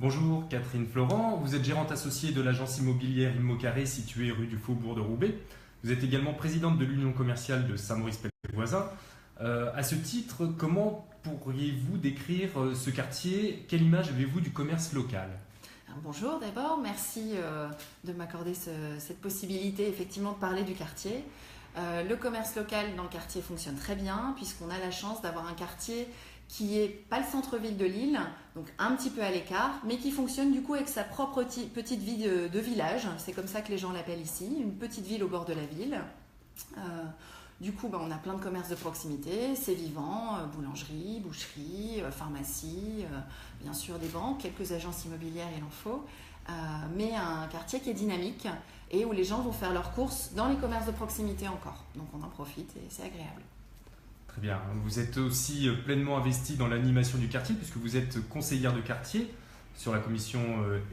Bonjour Catherine Florent, vous êtes gérante associée de l'agence immobilière Immocarré située rue du Faubourg de Roubaix. Vous êtes également présidente de l'union commerciale de Saint-Maurice-Pelvoisin. À ce titre, comment pourriez-vous décrire ce quartier? Quelle image avez-vous du commerce local? Bonjour d'abord, merci de m'accorder cette possibilité effectivement de parler du quartier. Le commerce local dans le quartier fonctionne très bien puisqu'on a la chance d'avoir un quartier qui n'est pas le centre-ville de Lille, donc un petit peu à l'écart, mais qui fonctionne du coup avec sa propre petite vie de village. C'est comme ça que les gens l'appellent ici, une petite ville au bord de la ville. Du coup, on a plein de commerces de proximité, c'est vivant, boulangerie, boucherie, pharmacie, bien sûr des banques, quelques agences immobilières, il en faut, mais un quartier qui est dynamique et où les gens vont faire leurs courses dans les commerces de proximité encore. Donc on en profite et c'est agréable. Très bien. Vous êtes aussi pleinement investie dans l'animation du quartier puisque vous êtes conseillère de quartier sur la commission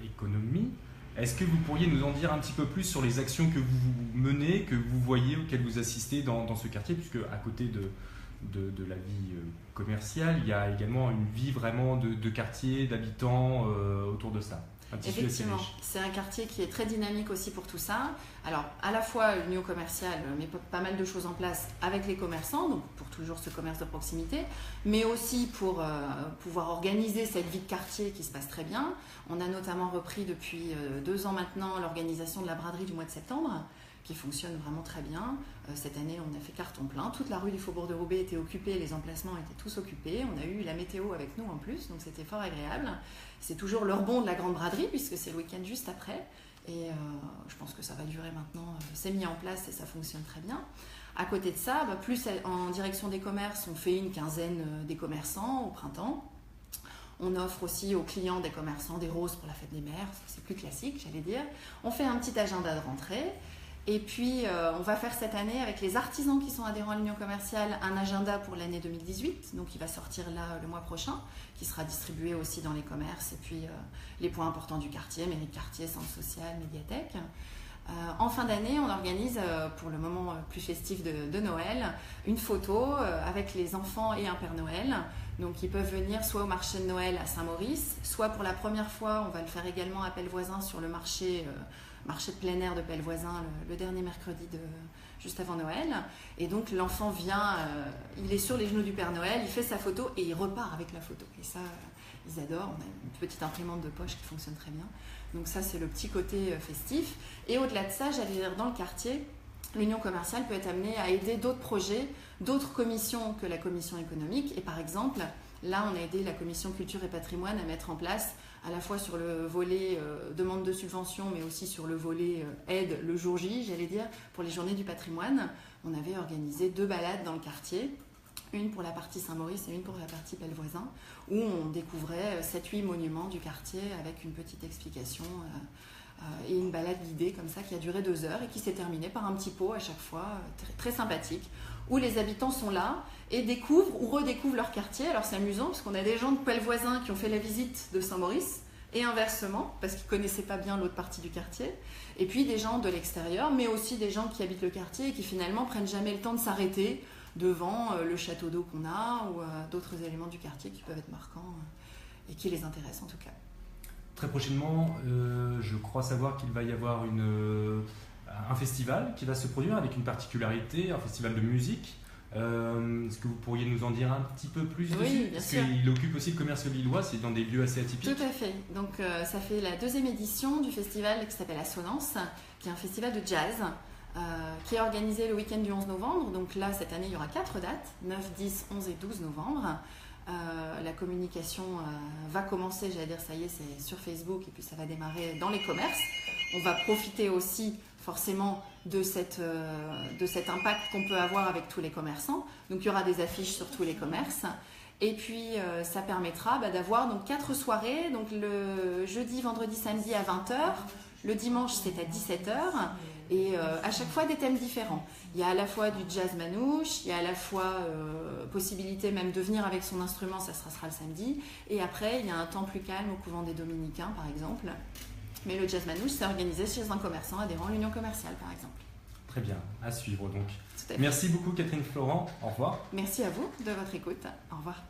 économie. Est-ce que vous pourriez nous en dire un petit peu plus sur les actions que vous menez, que vous voyez, auxquelles vous assistez dans ce quartier, puisque à côté de la vie commerciale, il y a également une vie vraiment de quartier, d'habitants autour de ça. Effectivement, c'est un quartier qui est très dynamique aussi pour tout ça. Alors, à la fois l'union commerciale met pas mal de choses en place avec les commerçants, donc pour toujours ce commerce de proximité, mais aussi pour pouvoir organiser cette vie de quartier qui se passe très bien. On a notamment repris depuis 2 ans maintenant l'organisation de la braderie du mois de septembre, qui fonctionne vraiment très bien. Cette année, on a fait carton plein. Toute la rue du Faubourg de Roubaix était occupée, les emplacements étaient tous occupés. On a eu la météo avec nous en plus, donc c'était fort agréable. C'est toujours le rebond de la grande braderie, puisque c'est le week-end juste après. Et je pense que ça va durer maintenant. C'est mis en place et ça fonctionne très bien. À côté de ça, plus en direction des commerces, on fait une quinzaine des commerçants au printemps. On offre aussi aux clients des commerçants des roses pour la fête des mères, c'est plus classique, j'allais dire. On fait un petit agenda de rentrée. Et puis, on va faire cette année, avec les artisans qui sont adhérents à l'union commerciale, un agenda pour l'année 2018. Donc, il va sortir là le mois prochain, qui sera distribué aussi dans les commerces. Et puis, les points importants du quartier, mairie de quartier, centre social, médiathèque. En fin d'année, on organise, pour le moment plus festif de Noël, une photo avec les enfants et un Père Noël. Donc, ils peuvent venir soit au marché de Noël à Saint-Maurice, soit pour la première fois, on va le faire également à Pelvoisin sur le marché de plein air de Pelvoisin le dernier mercredi juste avant Noël. Et donc l'enfant vient, il est sur les genoux du Père Noël, il fait sa photo et il repart avec la photo. Et ça, ils adorent. On a une petite imprimante de poche qui fonctionne très bien. Donc ça, c'est le petit côté festif. Et au-delà de ça, j'allais dire, dans le quartier, l'union commerciale peut être amenée à aider d'autres projets, d'autres commissions que la commission économique. Et par exemple, là, on a aidé la commission culture et patrimoine à mettre en place, à la fois sur le volet demande de subvention, mais aussi sur le volet aide le jour J, j'allais dire, pour les journées du patrimoine. On avait organisé 2 balades dans le quartier, une pour la partie Saint-Maurice et une pour la partie Pelvoisin, où on découvrait 7-8 monuments du quartier avec une petite explication et une balade guidée comme ça qui a duré 2 heures et qui s'est terminée par un petit pot à chaque fois, très sympathique, où les habitants sont là et découvrent ou redécouvrent leur quartier. Alors c'est amusant parce qu'on a des gens de Pelvoisin qui ont fait la visite de Saint-Maurice et inversement, parce qu'ils ne connaissaient pas bien l'autre partie du quartier, et puis des gens de l'extérieur, mais aussi des gens qui habitent le quartier et qui finalement prennent jamais le temps de s'arrêter devant le château d'eau qu'on a ou d'autres éléments du quartier qui peuvent être marquants et qui les intéressent en tout cas. Très prochainement, je crois savoir qu'il va y avoir un festival qui va se produire avec une particularité, un festival de musique. Est-ce que vous pourriez nous en dire un petit peu plus dessus? Oui, bien sûr. Parce qu'il occupe aussi le commerce lillois, c'est dans des lieux assez atypiques. Tout à fait. Donc ça fait la 2e édition du festival qui s'appelle Assonance, qui est un festival de jazz qui est organisé le week-end du 11 novembre. Donc là, cette année, il y aura 4 dates, 9, 10, 11 et 12 novembre. La communication va commencer, j'allais dire, ça y est, c'est sur Facebook et puis ça va démarrer dans les commerces. On va profiter aussi forcément de cet impact qu'on peut avoir avec tous les commerçants. Donc il y aura des affiches sur tous les commerces. Et puis ça permettra d'avoir donc 4 soirées, donc le jeudi, vendredi, samedi à 20h, le dimanche c'est à 17h, et à chaque fois des thèmes différents. Il y a à la fois du jazz manouche, il y a à la fois possibilité même de venir avec son instrument, ça sera le samedi, et après il y a un temps plus calme au couvent des Dominicains par exemple. Mais le jazz manouche c'est organisé chez un commerçant adhérent à l'union commerciale par exemple. Très bien, à suivre donc. Merci beaucoup Catherine Florent, au revoir. Merci à vous de votre écoute, au revoir.